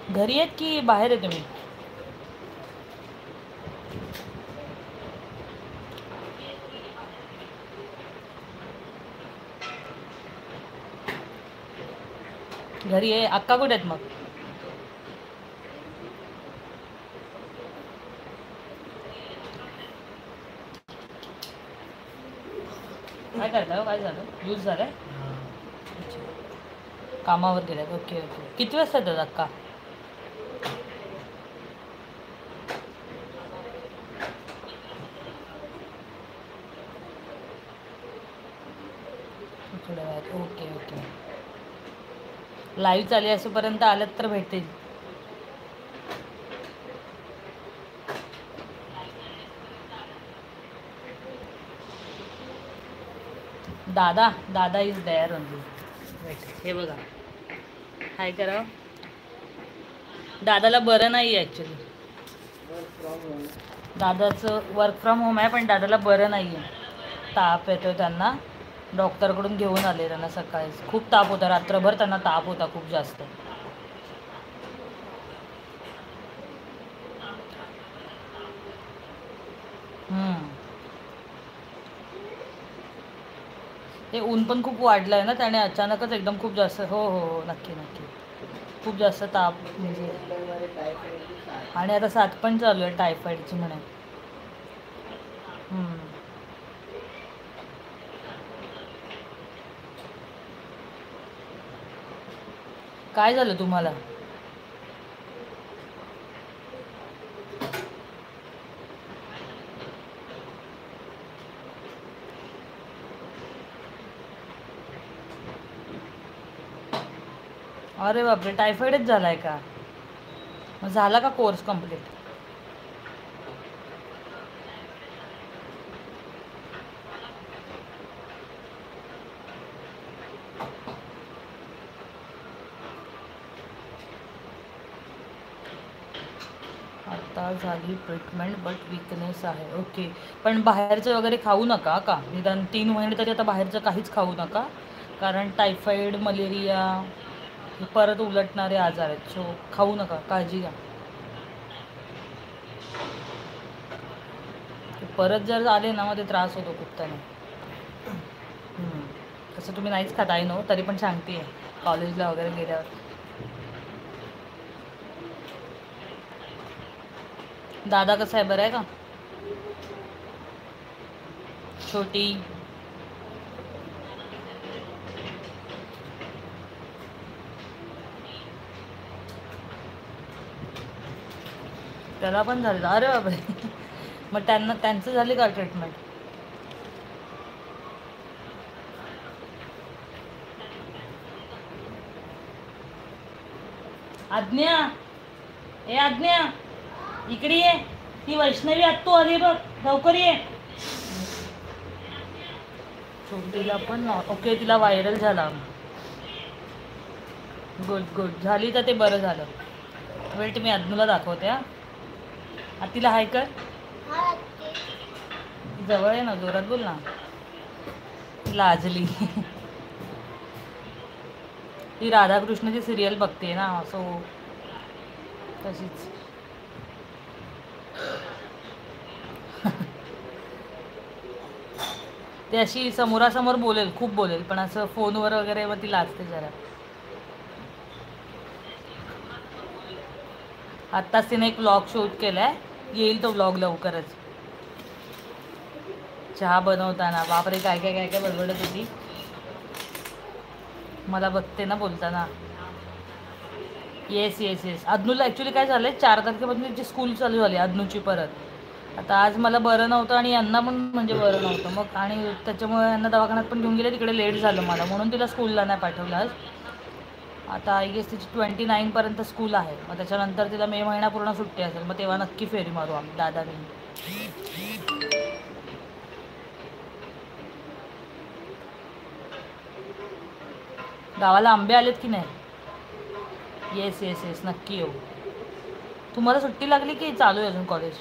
घरी आहेत की बाहेर आहे तुम्ही? घरी आहे. अक्का कुठे आहेत मग? काय करताय? काय झालं? यूज झालंय? कामावर गेल्यात. Okay okay. किती वाजता येतात अक्का? थोड्या वेळात. Okay okay. लाईव्ह चालू असेपर्यंत आलं तर भेटतील. दादा दादा इज देअर ओनली. वेट, हे बघा. हाय करा. दादाला बरं नाही आहे ॲक्च्युली. दादाचं वर्क फ्रॉम होम आहे पण दादाला बरं नाही आहे. ताप येतो त्यांना. डॉक्टरकडून घेऊन आले त्यांना सकाळीच. खूप ताप होता. रात्रभर त्यांना ताप होता खूप जास्त. ते ऊन पण खूप वाढलं आहे ना त्याने अचानकच एकदम खूप जास्त. हो हो हो, नक्की नक्की. खूप जास्त ताप म्हणजे. आणि आता साथ पण चालू आहे टायफॉईडची म्हणे. काय झालं तुम्हाला? अरे बापरे, टायफॉईडच झाला आहे का? मग झाला का कोर्स कम्प्लीट? आता झाली ट्रीटमेंट बट विकनेस आहे. ओके. पण बाहेरचं वगैरे खाऊ नका का? निदान 3 महिने तरी आता बाहेरचं काहीच खाऊ नका. कारण टायफॉईड, मलेरिया हे परत उलटणारे आजार आहेत. सो खाऊ नका, काळजी घ्या. ते परत जर आले ना मग ते त्रास होतो खूप त्याने. तसं तुम्ही नाहीच खात आहे नो, तरी पण सांगते आहे कॉलेजला वगैरे गेल्यावर. दादा कसा आहे, बरं आहे का? छोटी त्याला पण झालं? अरे बापरे. मग त्यांचं झाली का ट्रीटमेंट? आज्ञा, ए आज्ञा, इकडे ये. ती वैष्णवी आत्तू आली बघ, लवकर ये. छोटीला पण ओके, तिला व्हायरल झाला. Good good. झाली तर ते बरं झालं. वेट, मी अज्ञूला दाखवते. तिला हाय कर. जवळ आहे ना, जोरात बोल ना. लाजली. ती राधाकृष्णाची सिरियल बघते ना, सो तशीच. ते अशी समोरासमोर बोलेल, खूप बोलेल, पण असं फोनवर वगैरे मग ती लाजते जरा. आत्ताच तिने एक व्लॉग शूट केलाय, येईल तो व्लॉग लवकरच. चहा बनवताना बापरे, काय काय काय काय बडबडत होती. मला बघते ना बोलताना. Yes yes yes. अज्ञूला ॲक्च्युली काय झालं आहे, 4 तारखेपासून तिची स्कूल चालू झाली अज्ञूची परत. आता आज मला बरं नव्हतं आणि यांना पण म्हणजे बरं नव्हतं मग, आणि त्याच्यामुळे यांना दवाखान्यात पण घेऊन गेले. तिकडे लेट झालं मला, म्हणून तिला स्कूलला नाही पाठवलं आज. आता आय गेस तिची 29पर्यंत स्कूल आहे. मग त्याच्यानंतर तिला मे महिना पूर्ण सुट्टी असेल, मग तेव्हा नक्की फेरी मारू आम्ही, दादा मी. गावाला आंबे आलेत की नाही? येस येस येस, नक्की येऊ. तुम्हाला सुट्टी लागली की चालू आहे अजून कॉलेज?